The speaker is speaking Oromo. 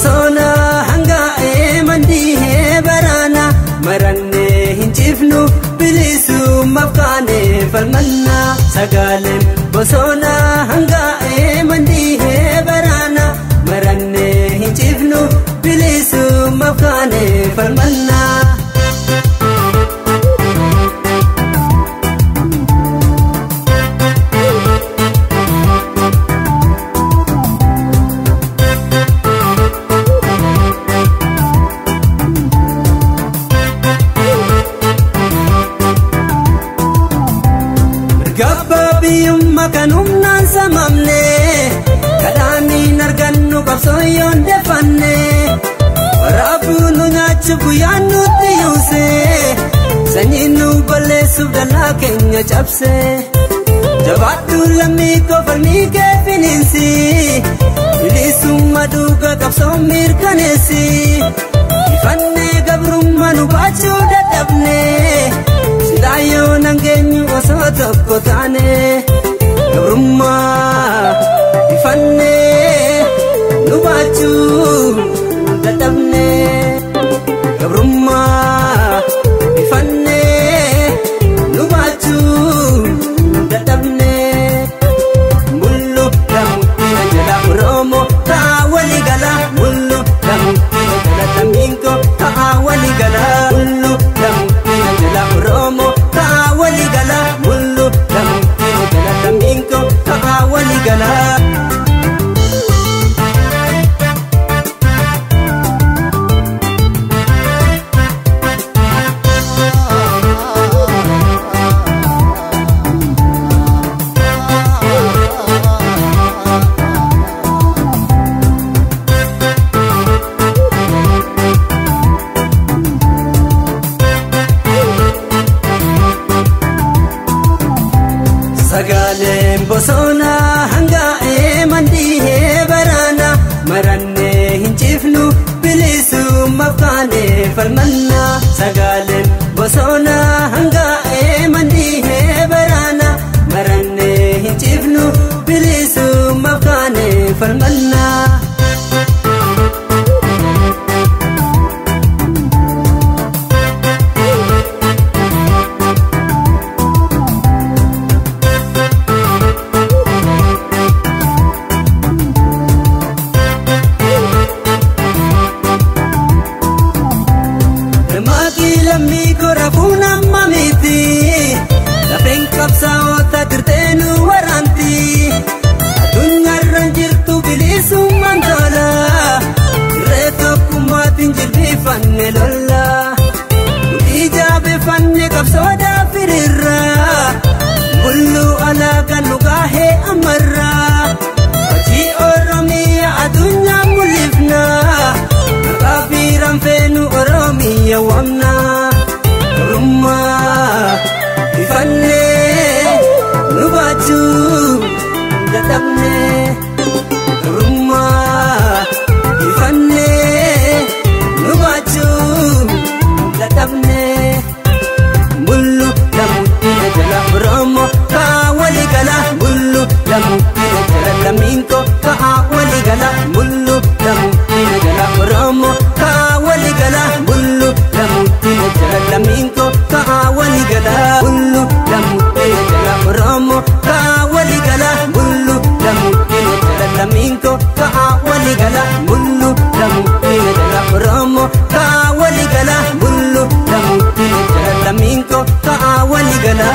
bosona hanga emandihe barana maranne hinchifnu bilisummaaf kaane falmanna sagaleen bosona hanga emandihe barana maranne hinchifnu bilisummaaf kaane falmanna kanumnaan samamne kadhaaniin argannu qabsooyoon defanne waraabunu nyaachuuf guyyaan nutti yuuse sanyiin nu balleessuuf dallaa keenya cabse jabaadhu lammii koo falmii kee finiinsi bilisummaa dhugaa qabsoon mirkaneessi ifannee gabrummaa nu baachuu dadhabne silaayyoo nangeenyu osoo tokko taane gabrumma ifanne nubachu dadhabne gabrumma ifanne nubachu dadhabne mullu lamutina jala Oromo taawali gala mullu lamutina jala Tamingo taawali gala mullu lamutina jala Oromo taawali gala mullu lamutina jala Tamingo taawali gala sagaleen bosona hanga emandihe barana maranne hinchifnu bilisummaaf kaane falmanna sagaleen bosona hanga emandihe barana maranne hinchifnu bilisummaaf kaane falmanna lammii korafuun amma miti lafeen qabsaa'ota dirteenu waraanti addunyaarraan jirtu bilisummaan tola irree tokkummaatiin jilbiifanne lolla nuti jaabeeffanne qabsoodhaaf hiriirra bulluu alaagaan nu gaahee ammarraa hojii Oromiyaa addunyaa mul'ifna maqaa biiraan feenu Oromiyaa waamna gabrumma ifanne nubachu dadhabne gabrumma ifanne nubachu dadhabne mullu lamutina jala Oromo taawali gala mullu lamutina jala Tamingo taawali gala mullu lamutina jala Oromo taawali gala mullu lamutina jala Tamingo taawali gala mullu lamutina jala Oromo taawali gala mullu lamutina jala Tamingo taawali gala mullu lamutina jala Oromo taawali gala mullu lamutina jala Tamingo taawali gala